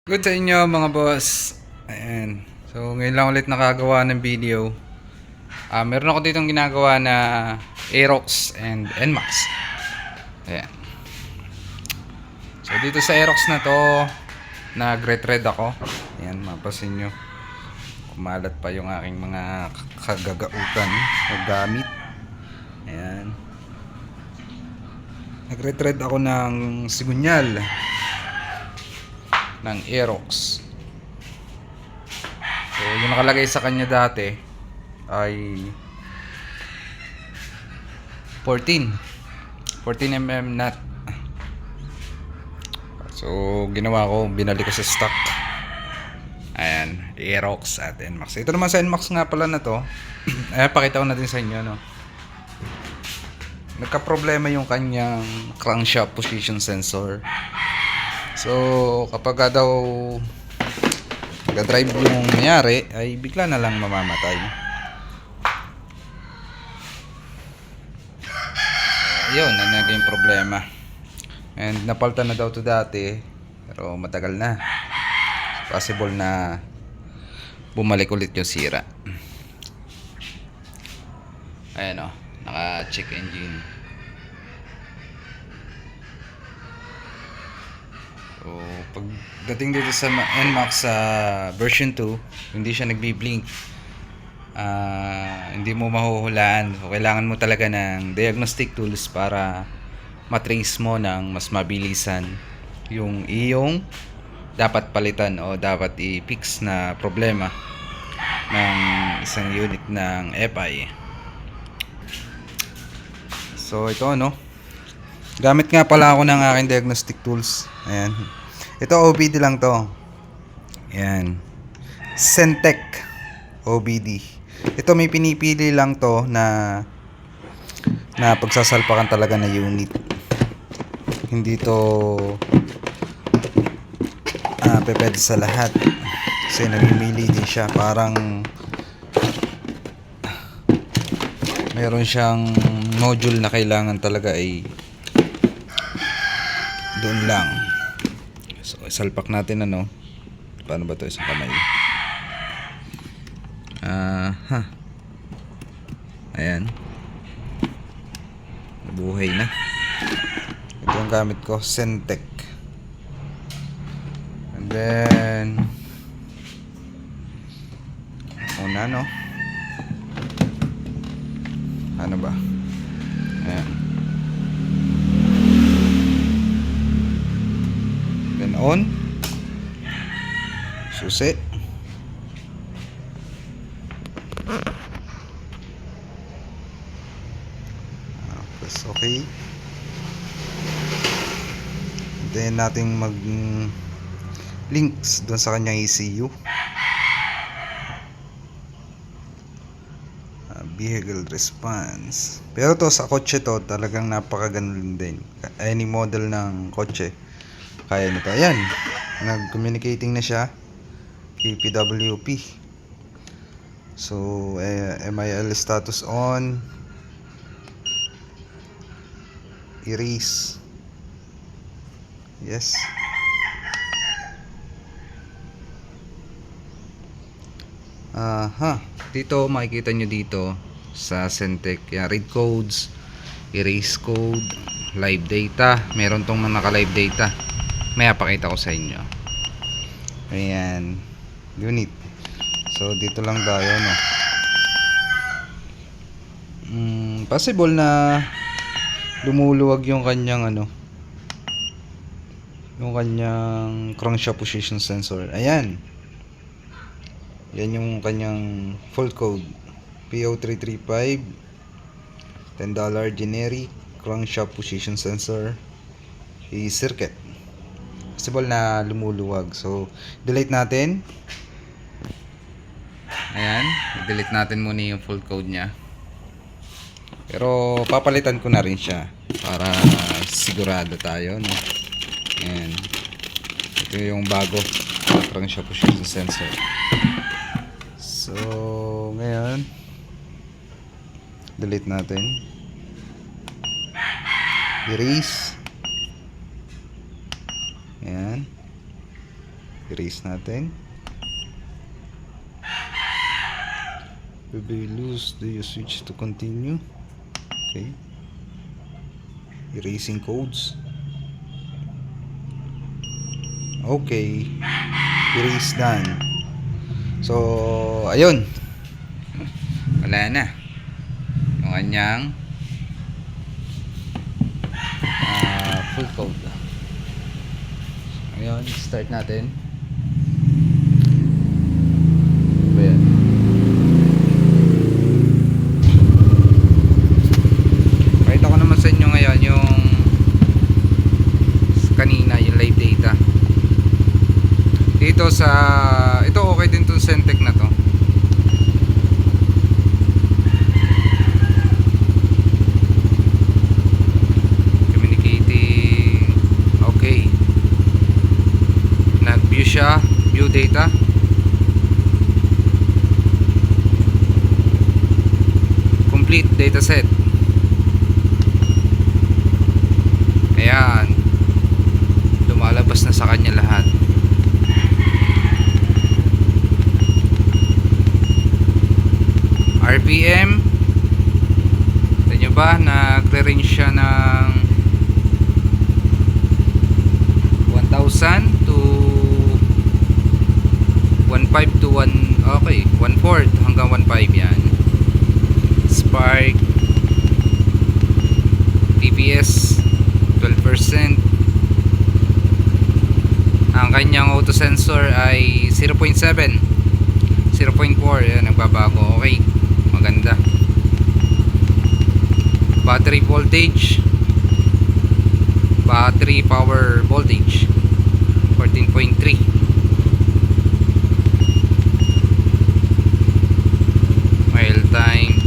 Good sa inyo mga boss. Ayan. So ngayon lang ulit nakagawa ng video. Meron ako ditong ginagawa na Aerox and NMAX. Ayan. So dito sa Aerox na to, nag-retread ako. Ayan, mapasin nyo. Kumalat pa yung aking mga kagagautan o gamit. Ayan. Nag-retread ako ng sigunyal ng Aerox. So yung nakalagay sa kanya dati ay 14 mm nut. So ginawa ko, binalik ko sa stock. Ayan, Aerox at NMAX. Ito naman sa NMAX nga pala na to. Pakita ko na din sa inyo, no. Nagka-problema yung kanyang crankshaft position sensor. So kapag daw nag-drive yung nangyari, ay bigla na lang mamamatay. Yun, na naging problema. And napalitan na daw to dati, pero matagal na. Possible na bumalik ulit yung sira. Ayan o, naka-check engine. So pagdating dito sa NMAX version 2, hindi siya nagbi-blink. Hindi mo mahuhulaan. So kailangan mo talaga ng diagnostic tools para matrace mo ng mas mabilisan yung iyong dapat palitan o dapat i-fix na problema ng isang unit ng FI. So ito, no, gamit nga pala ako ng aking diagnostic tools. Ayan, ito OBD lang to. Ayan, Centec OBD. Ito may pinipili lang to na pagsasalpakan talaga na unit. Hindi to pwede sa lahat kasi namimili din siya. Parang meron siyang module na kailangan talaga ay doon lang. So salpak natin, ano, paano ba to, isang kamay. Ayan, buhay na. Ito yung gamit ko, Centec. And then una, no, ano ba, ayan, then on, susi, press okay. Then nating mag links doon sa kanyang ECU, vehicle response. Pero to sa kotse to talagang napakaganda din. Any model ng kotse kaya nito. Ayan, nag-communicating na siya PWP. So MIL status on, erase, yes. Dito makikita nyo dito sa Centec, read codes, erase code, live data. Meron tong mga naka live data, may pakita ko sa inyo. Ayan, unit. So dito lang tayo, no. Possible na lumuluwag yung kanyang ano, yung kanyang crankshaft position sensor. Ayan, yan yung kanyang full code, PO335, $10 generic crankshaft position sensor circuit. Possible na lumuluwag. So delete natin. Ayan, delete natin muna yung full code nya. Pero papalitan ko na rin siya para sigurado tayo, no? Ayan, ito yung bago crankshaft position sensor. So ngayon delete natin, erase. Ayan, Erase natin. Will be loose. Do you switch to continue? Okay. Erasing codes. Okay. Erase done. So, ayun. Wala na. Yung kanyang full code. Ayun, start natin. Ayan. Pakita ko naman sa inyo ngayon yung kanina, yung live data. Dito sa ito okay din tong Centec na to. Communicating. Okay. Nag-view siya, view data. Complete data set. Ayan. Lumalabas na sa kanya lahat. RPM. Tignan nyo ba, nag-range siya ng 1,000 to 1.5 to 1, okay, 1/4 hanggang 1.5 yan. Spark. TPS 12%. Ang kanyang auto sensor ay 0.7, 0.4. Yan, nagbabago. Okay, maganda. Battery voltage, battery power voltage 14.3. Oil time,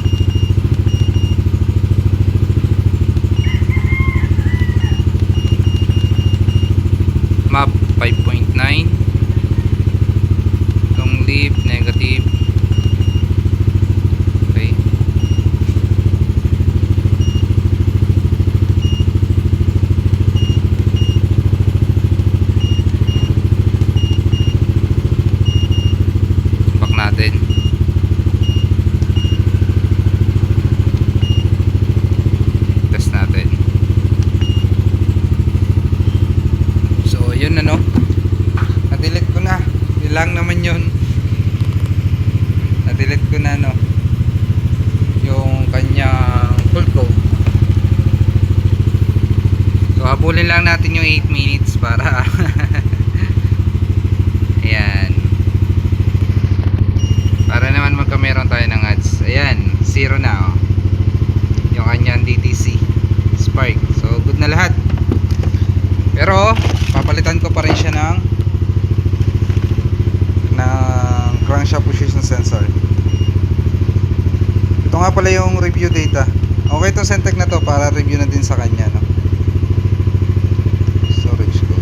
map 5.9. long leaf negative. Okay. Back natin. Test natin. So yun, ano, na-delete ko na. Ilang naman yun. Na-delete ko na, no, yung kanyang full code. So habulin lang natin yung 8 minutes para ayan, para naman magkameron tayo ng ads. Ayan, 0 na, oh, yung kanyang DTC Spark. So good na lahat. Pero papalitan ko pa rin siya ng crankshaft position sensor. Ito nga pala yung review data. Okay, itong Centec na to para review na din sa kanya, no? Storage ko.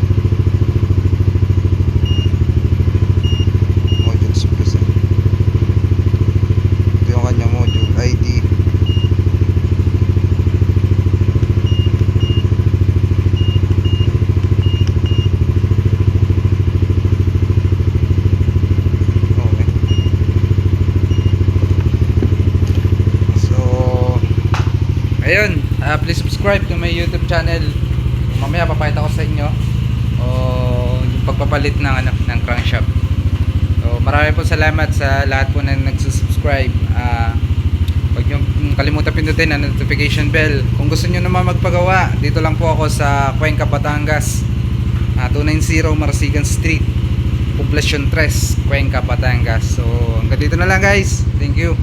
Modules present. Ito yung kanya module ID. Ayun, please subscribe to my YouTube channel. Mamaya papakita ko sa inyo yung pagpapalit ng ng crankshaft. So marami po salamat sa lahat po na nagsusubscribe. Huwag niyo kalimutan pindutin ang notification bell. Kung gusto niyo naman magpagawa, dito lang po ako sa Cuenca, Batangas. 290 Marsigan Street, Poblacion 3, Cuenca, Batangas. So hanggang dito na lang, guys. Thank you.